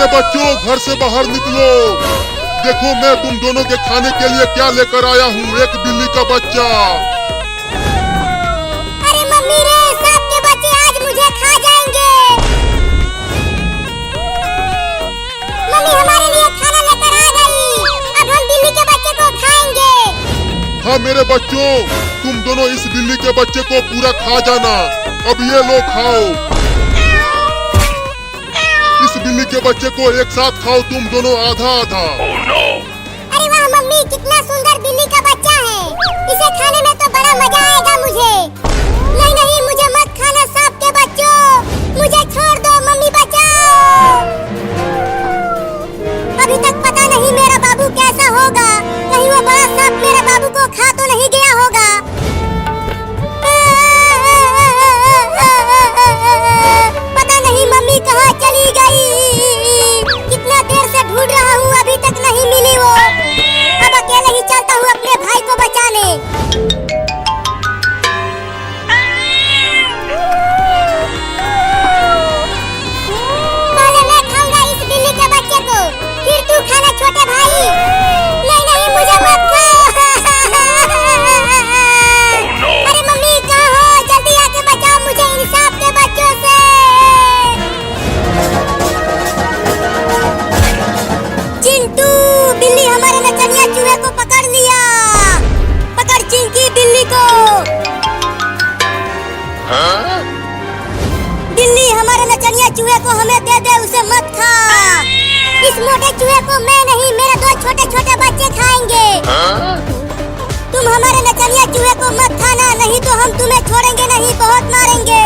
मेरे बच्चों, घर से बाहर निकलो। देखो मैं तुम दोनों के खाने के लिए क्या लेकर आया हूँ, एक बिल्ली का बच्चा। अरे मम्मी रे, सांप के बच्चे आज मुझे खा जाएंगे। मम्मी हमारे लिए खाना लेकर आ गई, अब हम बिल्ली के बच्चे को खाएंगे। हाँ मेरे बच्चों, तुम दोनों इस बिल्ली के बच्चे को पूरा खा जाना। अब ये लो खाओ। इस बिल्ली के बच्चे को एक साथ खाओ तुम दोनों, आधा आधा। अरे वाह मम्मी, कितना सुंदर बिल्ली का बच्चा है। इसे खाने में तो बड़ा मजा आएगा मुझे। नहीं नहीं, मुझे मत खाना सांप के बच्चों, मुझे छोड़ दो। मम्मी बचाओ। अभी तक पता नहीं मेरा बाबू कैसा होगा, कहीं वो बड़ा सांप मेरे बाबू को खा तो नहीं गया होगा। पता नहीं मम्मी कहाँ चली गई। कितना देर से ढूंढ रहा हूँ, अभी तक नहीं मिली वो। अब अकेले ही चलता हूँ अपने भाई को बचाने। पहले मैं खाऊंगा इस बिल्ली के बच्चे को, फिर तू खाना छोटे भाई। नहीं नहीं, मुझे मत खाओ। अरे मम्मी कहाँ हो, जल्दी आके बचाओ मुझे इन सांप के बच्चों से। चिंटू, बिल्ली हमारे नचनिया चूहे को पकड़ लिया। पकड़ चिंकी बिल्ली को। बिल्ली हमारे नचनिया चूहे को हमें दे दे, उसे मत खा। इस मोटे चूहे को मैं नहीं, मेरे दो छोटे छोटे बच्चे खाएंगे। तुम हमारे नचनिया चूहे को मत खाना, नहीं तो हम तुम्हें छोड़ेंगे नहीं, बहुत मारेंगे।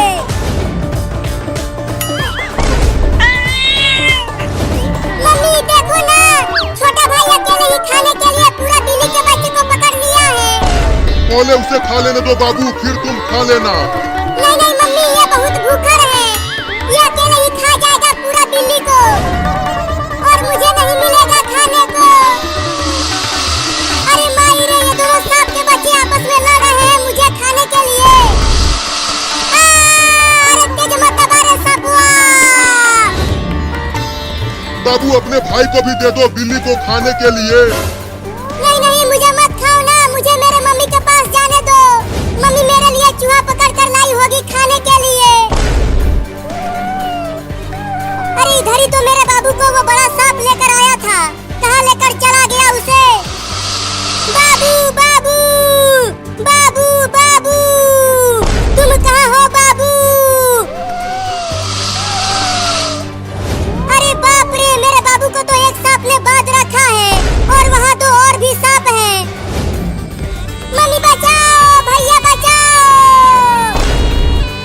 मम्मी देखो ना, छोटा भाई अकेले ही खाने के लिए पूरा बिल्ली के बच्चे को पकड़ लिया है। पहले उसे खा लेने दो बाबू, फिर तुम खा लेना। नहीं नहीं मम्मी, ये बहुत भूखा है, ये अकेले ही खा जाएगा पूरा बिल्ली को, और मुझे नहीं मिलेगा खाने को। अरे माई रे, ये दोनों सांप के बच्चे आपस में लड़ रहे हैं मुझे खाने के लिए। अरे तेज मत दबा रे सांपुआ। बाबू अपने भाई को भी दे दो बिल्ली को खाने के लिए। नहीं नहीं, मुझे मत खाओ ना, मुझे मेरे मम्मी के पास जाने दो। मम्मी मेरे लिए चूहा पकड़ कर लाई होगी खाने के लिए। अरे इधर ही तो मेरे बाबू को वो बड़ा सांप लेकर आया था, कहाँ लेकर चला गया उसे। बाबू बाबू बाबू बाबू, तुम कहाँ हो बाबू? अरे बाप रे, मेरे बाबू को तो एक सांप ने बांध रखा है, और वहाँ दो और भी सांप हैं। मम्मी बचाओ, भैया बचाओ।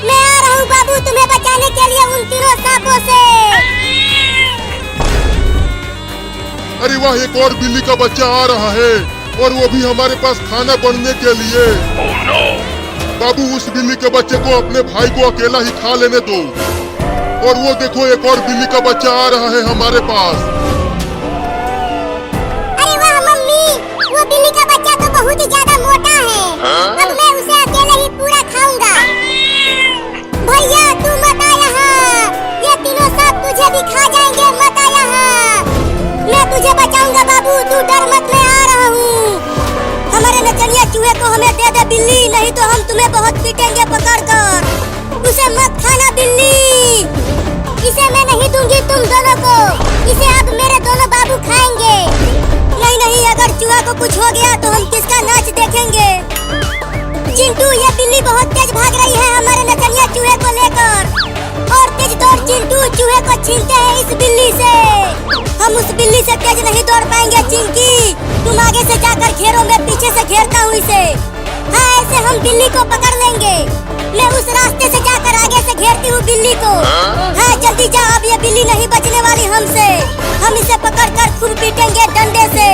मैं आ रहा हूँ बाबू तुम्हें बचाने के लिए उन तीनों सांपों से। अरे वाह, एक और बिल्ली का बच्चा आ रहा है, और वो भी हमारे पास खाना बनने के लिए। बाबू उस बिल्ली के बच्चे को अपने भाई को अकेला ही खा लेने दो। और वो देखो, एक और बिल्ली का बच्चा आ रहा है हमारे पास। अरे वाह मम्मी, वो बिल्ली का बच्चा तो बहुत ही ज्यादा मोटा है। अब मैं उसे अकेले ही पूरा खाऊंगा। भैया तू मत आ यहाँ, ये तीनों सांप तुझे भी खा जाएंगे, मत आ यहाँ। मैं तुझे बचाऊंगा बाबू, तू डर मत, मैं आ रहा हूँ। हमारे नचनिया चूहे को हमें दे दे बिल्ली, नहीं तो हम तुम्हें बहुत पीटेंगे पकड़ कर। उसे मत खाना बिल्ली, इसे मैं नहीं दूंगी तुम दोनों को, इसे अब मेरे दोनों बाबू खाएंगे। नहीं नहीं, अगर चूहा को कुछ हो गया तो हम किसका नाच देखेंगे। चिंटू, ये बिल्ली बहुत तेज भाग रही है हमारे नचनिया चूहे को लेकर। और तेज दौड़ चिंटू, चूहे को छीनते हैं इस बिल्ली से। हम उस बिल्ली से तेज नहीं दौड़ पाएंगे चिंकी, तुम आगे से जाकर घेरो, मैं पीछे से घेरता हूँ इसे। हाँ, ऐसे हम बिल्ली को पकड़ लेंगे। मैं उस रास्ते से जाकर आगे से घेरती हूँ बिल्ली को। हाँ जल्दी जा, अब ये बिल्ली नहीं बचने वाली हमसे। हम इसे पकड़कर खूब पीटेंगे डंडे से।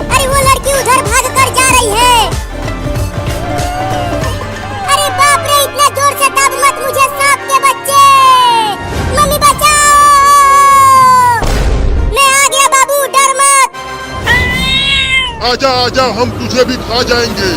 अरे वो लड़की उधर भाग कर जा रही है। अरे बाप रे, इतना जोर से दब मत मुझे सांप के बच्चे। मम्मी बचाओ, मैं आ गया बाबू, डर मत। आजा आजा, हम तुझे भी खा जाएंगे।